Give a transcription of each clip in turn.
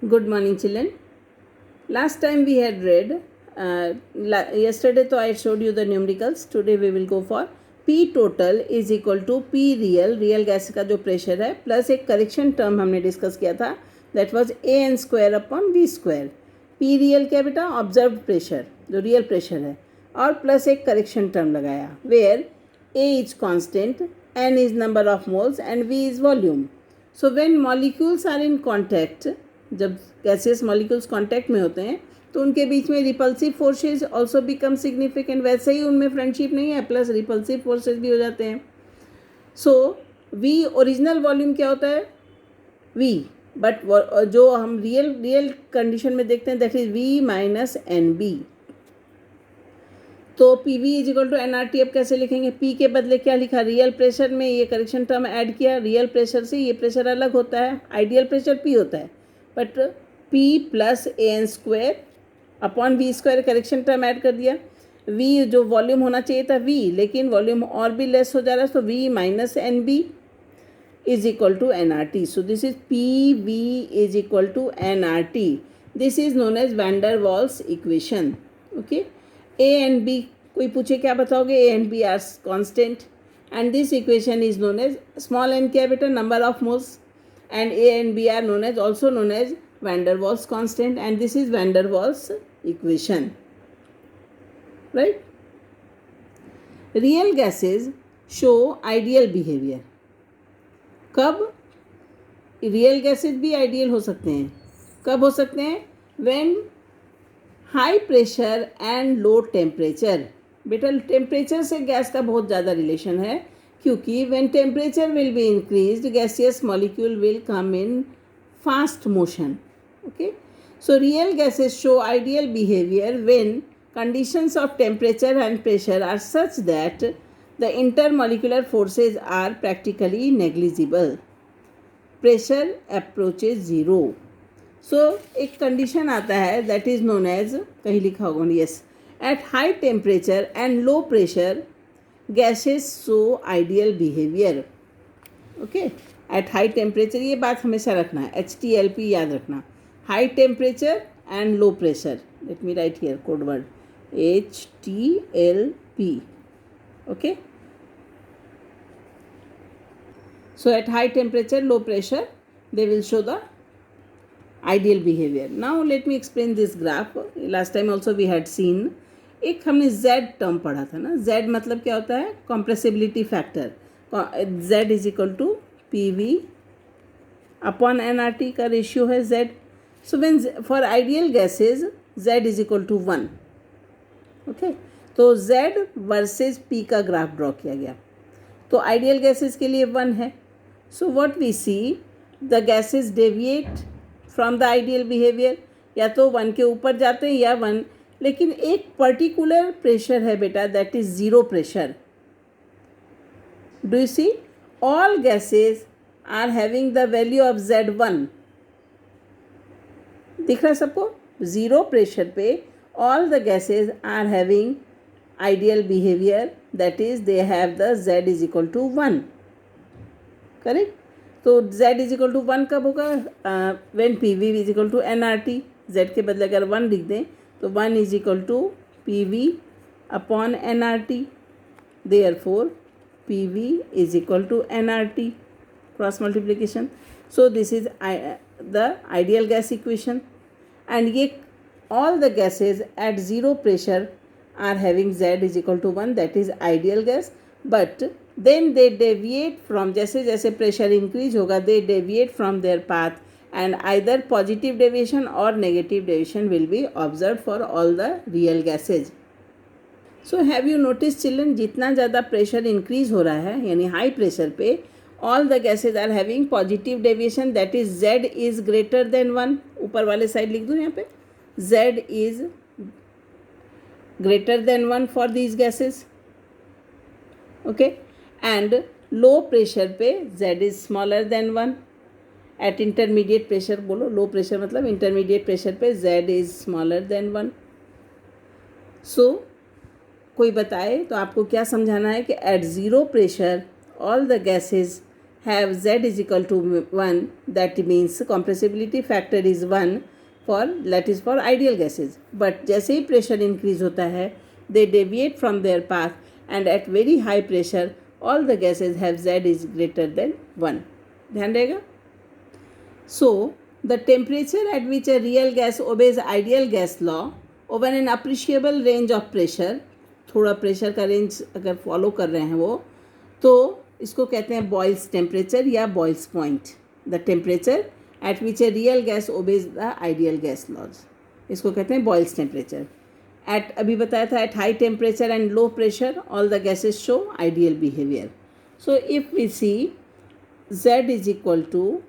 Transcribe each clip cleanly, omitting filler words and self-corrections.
Good morning, children. Last time we had read, yesterday तो I showed you the numericals. Today we will go for P total is equal to P real, real gas का जो pressure है, plus एक correction term हमने discuss किया था, that was AN square upon V square. P real क्या बेटा? Observe pressure, जो रियल प्रेशर है, और प्लस एक करेक्शन टर्म लगाया, where A is constant, N is number of moles and V is volume. So when molecules are in contact, जब gaseous molecules contact में होते हैं तो उनके बीच में repulsive forces also become significant. वैसे ही उनमें फ्रेंडशिप नहीं है, प्लस रिपल्सिव फोर्सेज भी हो जाते हैं. सो वी ओरिजिनल वॉल्यूम क्या होता है? वी, बट जो हम रियल कंडीशन में देखते हैं that is V minus N b. तो P V is equal to N R T. अब कैसे लिखेंगे? पी के बदले क्या लिखा? रियल प्रेशर में ये करेक्शन टर्म ऐड किया. रियल प्रेशर से ये प्रेशर अलग होता है, आइडियल प्रेशर पी होता है, but P plus A N square upon V square correction term add कर दिया. वी जो वॉल्यूम होना चाहिए था वी, लेकिन वॉल्यूम और भी लेस हो जा रहा है, तो V minus N B is equal to N R T. So this is P V is equal to N R T. This is known as van der Waals equation. Okay, A and B, कोई पूछे क्या बताओगे? A and B are constant and this equation is known as small N क्या बेटा? Number of moles. And A and B are also known as van der Waals constant, and this is van der Waals equation, right? Real gases show ideal behavior. कब real gases भी ideal हो सकते हैं? कब हो सकते हैं? When high pressure and low temperature. बेटा टेम्परेचर से गैस का बहुत ज़्यादा रिलेशन है, क्योंकि when temperature will be increased, gaseous molecule will come in fast motion. Okay, so real gases show ideal behavior when conditions of temperature and pressure are such that the intermolecular forces are practically negligible. Pressure approaches zero. So एक condition आता है that is known as, कहीं लिखा होगा, yes, at high temperature and low pressure gases show ideal behavior. Okay, at high temperature, ये बात हमेशा रखना है, HTLP याद रखना, high temperature and low pressure. Let me write here code word HTLP. Okay, so at high temperature, low pressure, they will show the ideal behavior. Now let me explain this graph. Last time also we had seen, एक हमने Z term पढ़ा था ना. Z मतलब क्या होता है? Compressibility factor. Z is equal to P V upon N R T का रेशियो है Z. So when for ideal gases Z is equal to 1. Okay, तो Z वर्सेज P का ग्राफ ड्रॉ किया गया. तो आइडियल गैसेज के लिए 1 है. So what we see, the gases deviate from the ideal behaviour. या तो 1 के ऊपर जाते हैं या 1, लेकिन एक पर्टिकुलर प्रेशर है बेटा, that is zero pressure. Do you see? All gases are having the value of Z1. दिख रहा है सबको? जीरो प्रेशर पे all the gases are having ideal behaviour, that is they have the Z is equal to 1. Correct? तो Z is equal to 1 कब होगा? When P V is equal to N R T. Z के बदले अगर 1 लिख दें तो 1 is equal to P V upon N R T. Therefore P V is equal to N R T, cross multiplication. So this is the ideal gas equation. And ये all the gases at zero pressure are having Z is equal to 1, that is ideal gas. But then they deviate from, जैसे जैसे pressure increase होगा, they deviate from their path, and either positive deviation or negative deviation will be observed for all the real gases. So have you noticed children, जितना ज़्यादा pressure increase हो रहा है, यानी high pressure पे, all the gases are having positive deviation, that is Z is greater than 1. ऊपर वाले side लिख दूँ यहाँ पे, Z is greater than 1 for these gases. Okay, and low pressure पे Z is smaller than 1. At intermediate pressure, बोलो low pressure मतलब intermediate pressure पे Z is smaller than 1. So कोई बताए तो आपको क्या समझाना है कि at zero pressure all the gases have z is equal to 1, that means compressibility factor is 1 for, that is for ideal gases. But जैसे ही pressure increase होता है, they deviate from their path and at very high pressure all the gases have z is greater than 1. ध्यान रहेगा. So the temperature at which a real gas obeys ideal gas law over an appreciable range of pressure, थोड़ा pressure का range अगर follow कर रहे हैं वो, तो इसको कहते हैं बॉयल्स टेम्परेचर या Boyle's point. The temperature at which a real gas obeys the ideal gas laws, इसको कहते हैं बॉयल्स टेम्परेचर. एट, अभी बताया था, at high temperature and low pressure all the gases show ideal behaviour. So if we see z is equal to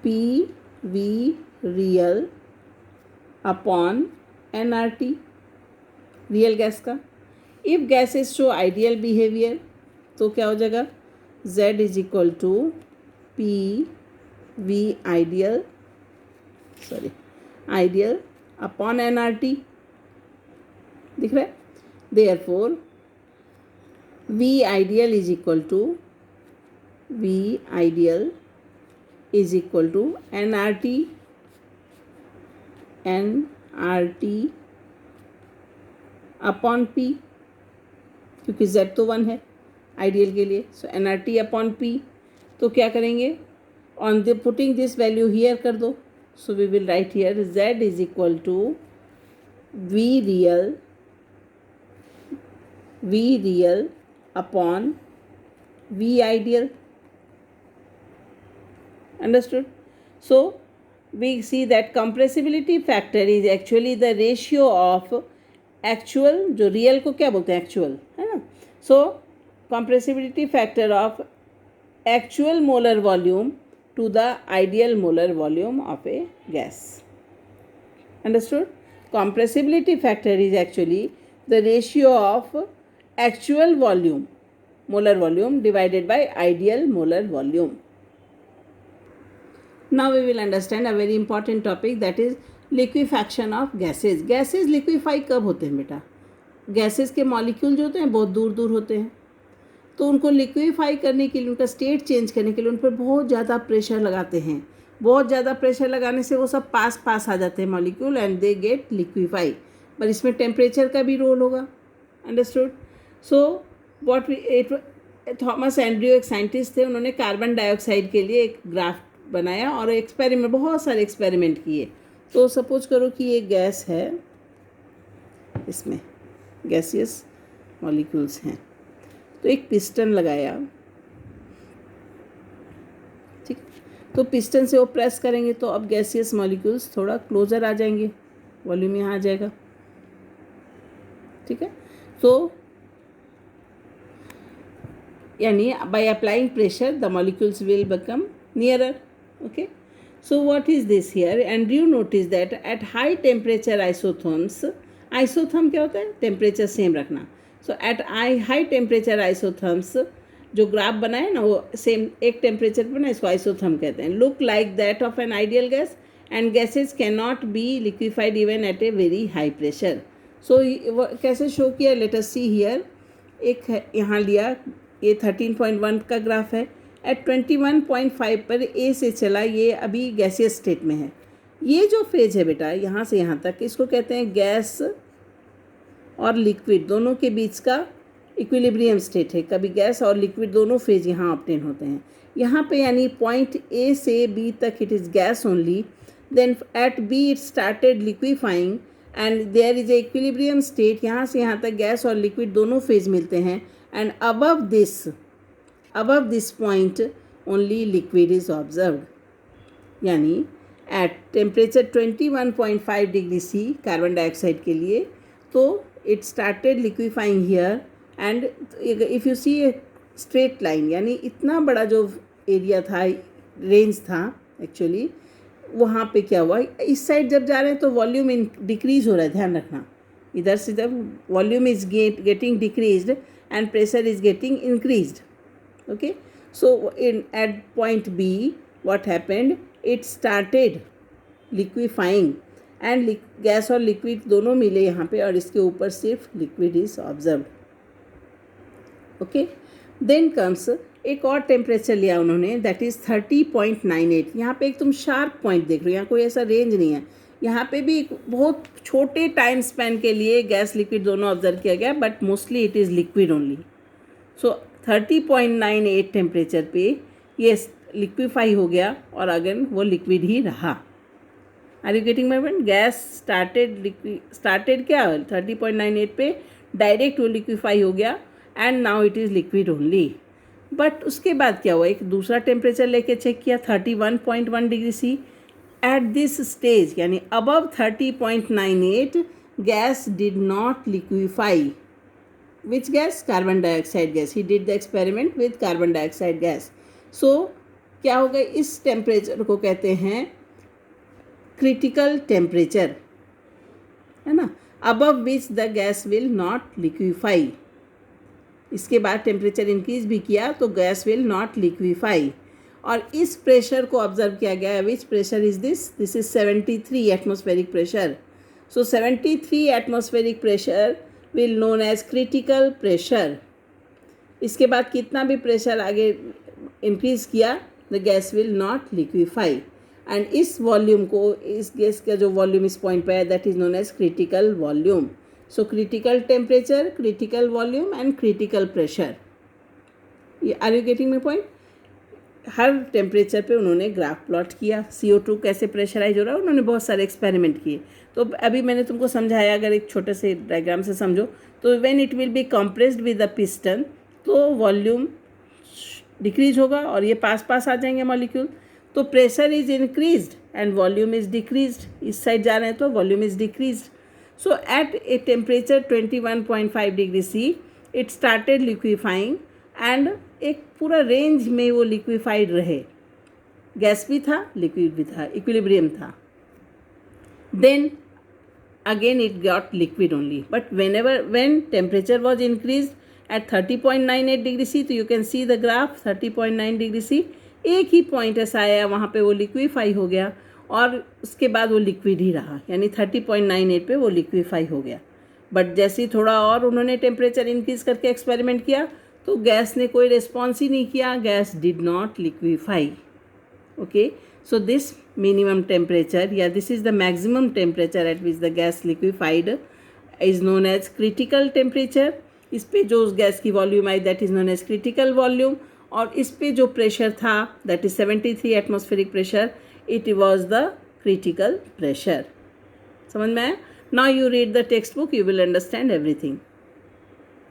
P V real upon nRT, real gas का. If gases show ideal behaviour तो क्या हो जाएगा, z is equal to P V ideal upon nRT. दिख रहा है. Therefore V ideal is equal to nRT upon p, क्योंकि z तो 1 है आइडियल के लिए. So nRT upon p. तो क्या करेंगे, on the putting this value here कर दो. So we will write here z is equal to V real upon V ideal. Understood. So we see that compressibility factor is actually the ratio of actual, जो real को क्या बोलते हैं, actual है ना. सो compressibility factor of actual molar volume to the ideal molar volume of a gas. Understood? Compressibility factor is actually the ratio of actual volume, molar volume divided by ideal molar volume. Now we will understand a very important topic, that is liquefaction of gases. Gases liquefy कब होते हैं बेटा, gases के molecule जो होते हैं बहुत दूर दूर होते हैं, तो उनको लिक्विफाई करने के लिए, उनका स्टेट चेंज करने के लिए उन पर बहुत ज़्यादा प्रेशर लगाते हैं. बहुत ज़्यादा प्रेशर लगाने से वो सब पास आ जाते हैं molecule and they get liquefy. पर इसमें टेम्परेचर का भी रोल होगा. अंडरस्टूड. सो थॉमस एंड्रयू एक साइंटिस्ट थे, उन्होंने कार्बन डाइऑक्साइड के लिए एक ग्राफ बनाया और एक्सपेरिमेंट, बहुत सारे एक्सपेरिमेंट किए. तो सपोज करो कि ये गैस है, इसमें गैसियस मॉलिक्यूल्स हैं, तो एक पिस्टन लगाया. ठीक, तो पिस्टन से वो प्रेस करेंगे तो अब गैसियस मॉलिक्यूल्स थोड़ा क्लोजर आ जाएंगे, वॉल्यूम यहाँ आ जाएगा. ठीक है. तो यानी by applying pressure the molecules will become nearer. Okay, so what is this here? And you notice that at high temperature isotherms, isotherm क्या होता है, टेम्परेचर सेम रखना. so at high temperature isotherms, जो ग्राफ बनाए ना वो same एक temperature पर ना, इसको आइसोथर्म कहते हैं. Look like that of an ideal gas and gases can not be liquefied even at a very high pressure. So कैसे शो किया, लेट अस सी हियर. एक यहाँ लिया, ये 13.1 का ग्राफ है. एट 21.5 पर ए से चला, ये अभी गैसियस स्टेट में है. ये जो फेज है बेटा यहाँ से यहाँ तक, इसको कहते हैं गैस और लिक्विड दोनों के बीच का इक्विलिब्रियम स्टेट है. कभी गैस और लिक्विड दोनों फेज यहाँ ऑब्टेन होते हैं. यहाँ पे यानी पॉइंट ए से बी तक it is gas only. Then at B it started liquefying and there is a equilibrium state. यहाँ से यहाँ तक गैस और लिक्विड दोनों फेज मिलते हैं. And above this point only liquid is observed. यानी at temperature 21.5 degree C carbon dioxide के लिए, तो it started liquefying here and if you see a straight line, यानी इतना बड़ा जो एरिया था, रेंज था एक्चुअली, वहाँ पे क्या हुआ, इस साइड जब जा रहे हैं तो वॉल्यूम डिक्रीज हो रहा है. ध्यान रखना, इधर से जब volume is getting decreased and pressure is getting increased. Okay, so at point B what happened, it started liquefying and gas और liquid दोनों मिले यहाँ पे और इसके ऊपर सिर्फ liquid is observed. Okay, then comes एक और टेम्परेचर लिया उन्होंने, दैट इज़ 30.98। यहाँ पे एक तुम शार्प पॉइंट देख रहे हो, यहाँ कोई ऐसा रेंज नहीं है, यहाँ पे भी एक बहुत छोटे टाइम स्पैन के लिए गैस लिक्विड दोनों ऑब्जर्व किया गया, but mostly it is liquid only. So 30.98 temperature पे ये लिक्विफाई हो गया और अगेन वो लिक्विड ही रहा। Are you getting my point? Gas started क्या 30.98 पे डायरेक्ट वो लिक्विफाई हो गया and now it is liquid only. But उसके बाद क्या हुआ, एक दूसरा टेम्परेचर लेके चेक किया 31.1 degree C. At this stage यानी above 30.98 gas did not liquefy. Which gas? Carbon dioxide gas. He did the experiment with carbon dioxide gas. So क्या हो गया, इस टेम्परेचर को कहते हैं क्रिटिकल टेम्परेचर, है ना, above which the gas will not liquefy. इसके बाद टेम्परेचर इंक्रीज भी किया तो गैस विल नॉट लिक्विफाई। और इस प्रेशर को ऑब्जर्व किया गया है। Which pressure is this? This is 73 atmospheric pressure. So 73 atmospheric pressure will known as critical pressure. इसके बाद कितना भी प्रेशर आगे इंक्रीज किया the gas will not liquefy. And इस वॉल्यूम को, इस गैस का जो वॉल्यूम इस पॉइंट पे है, that is known as critical volume. So critical temperature, critical volume and critical pressure. ये are you getting my point? हर टेम्परेचर पे उन्होंने ग्राफ प्लॉट किया, CO2 कैसे प्रेशराइज हो रहा है, उन्होंने बहुत सारे एक्सपेरिमेंट किए। तो अभी मैंने तुमको समझाया, अगर एक छोटे से डायग्राम से समझो तो when it will be compressed with the piston तो वॉल्यूम डिक्रीज होगा और ये पास पास आ जाएंगे मॉलिक्यूल, तो pressure is increased and volume is decreased. इस साइड जा रहे हैं तो volume is decreased. So at a temperature 21.5 degree C it started liquefying and एक पूरा रेंज में वो लिक्विफाइड रहे, गैस भी था लिक्विड भी था, इक्विलिब्रियम था। Then again it got liquid only, but when temperature was increased at 30.98 degree C, तो you can see the graph 30.9 degree C, एक ही पॉइंट ऐसा आया वहाँ पे वो लिक्विफाई हो गया और उसके बाद वो लिक्विड ही रहा, यानी 30.98 पे वो लिक्विफाई हो गया। बट जैसे ही थोड़ा और उन्होंने टेम्परेचर इंक्रीज करके एक्सपेरिमेंट किया तो गैस ने कोई रिस्पॉन्स ही नहीं किया, gas did not liquefy. Okay, so this minimum temperature, this is the maximum temperature at which the gas liquefied is known as critical temperature। इस पे जो उस गैस की वॉल्यूम आई that is known as critical volume, और इस पे जो प्रेशर था that is 73 atmospheric pressure, it was the critical pressure. समझ में आया? Now you read the textbook, you will understand everything.